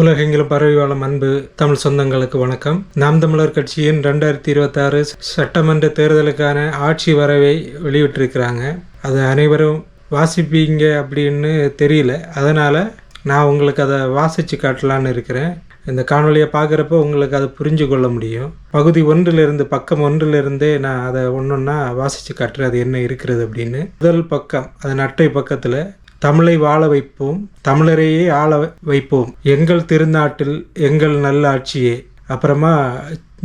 உலகெங்கிலும் பரவி வாழும் அன்பு தமிழ் சொந்தங்களுக்கு வணக்கம். நாம் தமிழர் கட்சியின் 2026 சட்டமன்ற தேர்தலுக்கான ஆட்சி வரைவை வெளியிட்டிருக்கிறாங்க. அதை அனைவரும் வாசிப்பீங்க அப்படின்னு தெரியல, அதனால் நான் உங்களுக்கு அதை வாசித்து காட்டலான்னு இருக்கிறேன். இந்த காணொலியை பார்க்குறப்போ உங்களுக்கு அதை புரிஞ்சு கொள்ள முடியும். பகுதி 1 பக்கம் 1 நான் அதை ஒன்றொன்னா வாசித்து காட்டுறேன், அது என்ன இருக்கிறது அப்படின்னு. முதல் பக்கம், அதன் அட்டை பக்கத்தில் தமிழை வாழ வைப்போம், தமிழரையே ஆள வைப்போம், எங்கள் திருநாட்டில் எங்கள் நல்ல ஆட்சியே. அப்புறமா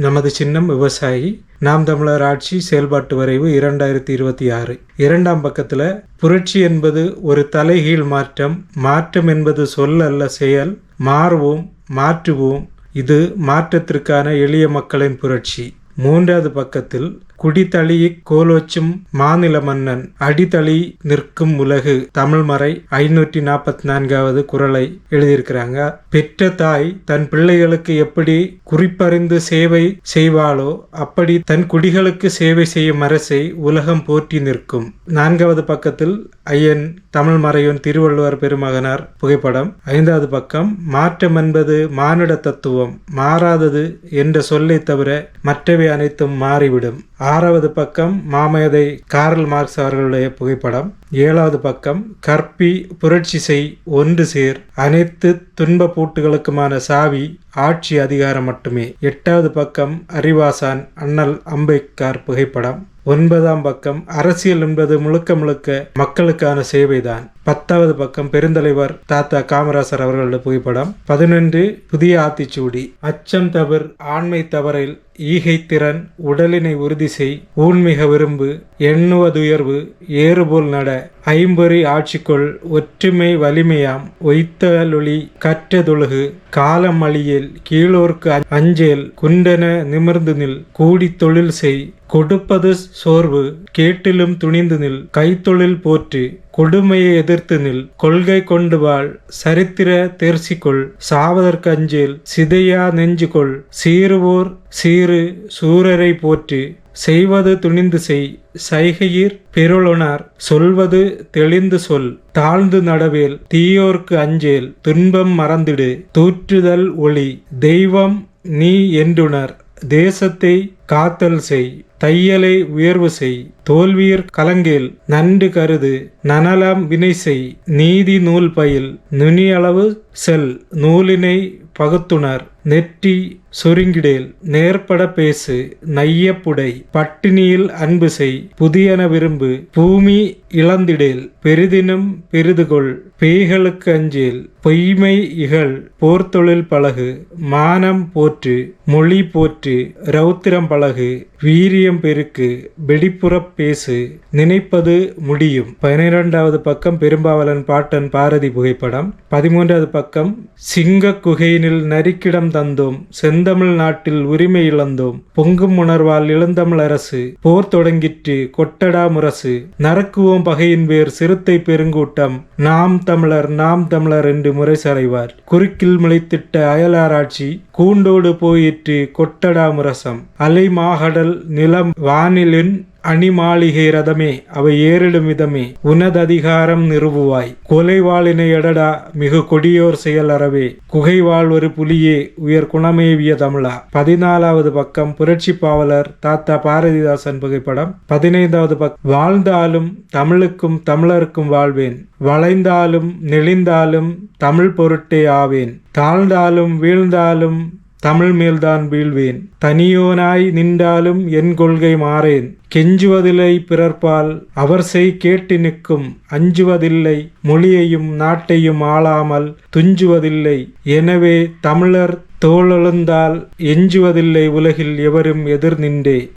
நமது சின்னம் விவசாயி, நாம் தமிழர் ஆட்சி செயல்பாட்டு வரைவு 2026. 2ஆம் பக்கத்தில் புரட்சி என்பது ஒரு தலைகீழ் மாற்றம், மாற்றம் என்பது சொல் அல்ல செயல், மாறுவோம் மாற்றுவோம், இது மாற்றத்திற்கான எளிய மக்களின் புரட்சி. 3வது பக்கத்தில் குடித்தளி கோலோச்சும் மாநில மன்னன், அடித்தளி நிற்கும் உலகு, தமிழ்மறை 544வது குறளை எழுதியிருக்கிறாங்க. பெற்ற தாய் தன் பிள்ளைகளுக்கு எப்படி குறிப்பறிந்து சேவை செய்வாளோ அப்படி தன் குடிகளுக்கு சேவை செய்யும் அரசை உலகம் போற்றி நிற்கும். 4வது பக்கத்தில் ஐயன் தமிழ்மறையோன் திருவள்ளுவர் பெருமகனார் புகைப்படம். 5வது பக்கம் மாற்றம் என்பது மானுட தத்துவம், மாறாதது என்ற சொல்லை தவிர மற்றவை அனைத்தும் மாறிவிடும். 6வது பக்கம் மாமேதை கார்ல் மார்க்ஸ் அவர்களுடைய புகைப்படம். 7வது பக்கம் கற்பி புரட்சி செய் ஒன்று சேர், அனைத்து துன்ப பூட்டுகளுக்குமான சாவி ஆட்சி அதிகாரம் மட்டுமே. 8வது பக்கம் அறிவாசான் அண்ணல் அம்பேத்கர் புகைப்படம். 9ஆம் பக்கம் அரசியல் என்பது முழுக்க முழுக்க மக்களுக்கான சேவைதான். 10வது பக்கம் பெருந்தலைவர் தாத்தா காமராசர் அவர்களுடைய புகைப்படம். 11 புதிய ஆத்திச்சூடி, அச்சம் தவிர் ஆண்மை தவறில் ஈகை திறன் உடலினை உறுதி செய், ஊன்மிக விரும்பு எண்ணுவதுயர்வு ஏறுபோல் நட, ஐம்பொறி ஆட்சிக்குள் ஒற்றுமை வலிமையாம், ஒய்த்தலொளி கற்றதொழுகு, காலம் அழியேல் கீழோர்க்கு அஞ்சேல், குண்டென நிமிர்ந்து நில், கூடி தொழில் செய், கொடுப்பது சோர்வு கேட்டிலும் துணிந்து நில், கைத்தொழில் போற்று கொடுமையை எதிர்த்து நில், கொள்கை கொண்டு வாழ் சரித்திர தேர்ச்சிக்கொள், சாவதற்கு அஞ்சேல் சிதையா நெஞ்சு கொள், சீருவோர் சீரு சூரரை போற்று, செய்வது துணிந்து செய் சைகையிர் பெருளொனார், சொல்வது தெளிந்து சொல் தாழ்ந்து நடவேல், தீயோர்க்கு அஞ்சேல் துன்பம் மறந்திடு, தூற்றுதல் ஒளி தெய்வம் நீ என்றுணர், தேசத்தை காத்தல் செய், தையலை உயர்வு செய், தோல்வியர் கலங்கேல் நன்று கருது, நனலம் வினை செய், நீதி நூல் பயில், நுனியளவு செல், நூலினை பகுத்துணர், நெற்றி சுருங்கிடேல், நேர்பட பேசு நையப்புடை, பட்டினியில் அன்பு செய், புதியன விரும்பு, பூமி இழந்திடேல், பெரிதினும் பெரிதுகொள், பேய்களுக்கு அஞ்சேல், பொய்மை இகழ், போர்த்தொழில் பழகு, மானம் போற்று, மொழி போற்று, ரௌத்திரம் பழகு, வீரியம் பெருக்கு, வெடிப்புறப் பேசு, நினைப்பது முடியும். 12வது பக்கம் பெரும்பாவலன் பாட்டன் பாரதி புகைப்படம். 13வது பக்கம் சிங்க குகையினில் நரிக்கிடம் தந்தோம், செந்தமிழ் நாட்டில் உரிமை இழந்தோம், பொங்கும் உணர்வால் இளந்தமிழ் அரசு, போர் தொடங்கிற்று கொட்டடா முரசு, நரக்குவோம் பகையின் வேர் சிறுத்தை பெருங்கூட்டம், நாம் தமிழர் என்று முறைசறைவார், குறுக்கில் முளைத்திட்ட அயலாராட்சி கூண்டோடு போயிற்று கொட்டடா முரசம், அலை மாகடல் நிலம் வானிலின் அணிமாளிகை ரதமே அவை ஏறிடும் விதமே, உனததிகாரம் நிறுவுவாய், கொலைவாளினை எடடா மிகு கொடியோர் செயல் அறவே, குகை வாழ்வொரு புலியே உயர் குணமேவிய தமிழா. 14வது பக்கம் புரட்சி பாவலர் தாத்தா பாரதிதாசன் புகைப்படம். 15வது பக்கம் வாழ்ந்தாலும் தமிழுக்கும் தமிழருக்கும் வாழ்வேன், வளைந்தாலும் நெளிந்தாலும் தமிழ் பொருட்டே ஆவேன், தாழ்ந்தாலும் வீழ்ந்தாலும் தமிழ் மேல்தான் வீழ்வேன், தனியோனாய் நின்றாலும் என் கொள்கை மாறேன், கெஞ்சுவதில்லை பிறர்பால் அவர் செய் கேட்டு நிற்கும், அஞ்சுவதில்லை மொழியையும் நாட்டையும் ஆளாமல் துஞ்சுவதில்லை, எனவே தமிழர் தோளெழுந்தால் எஞ்சுவதில்லை உலகில் எவரும் எதிர் நின்றே.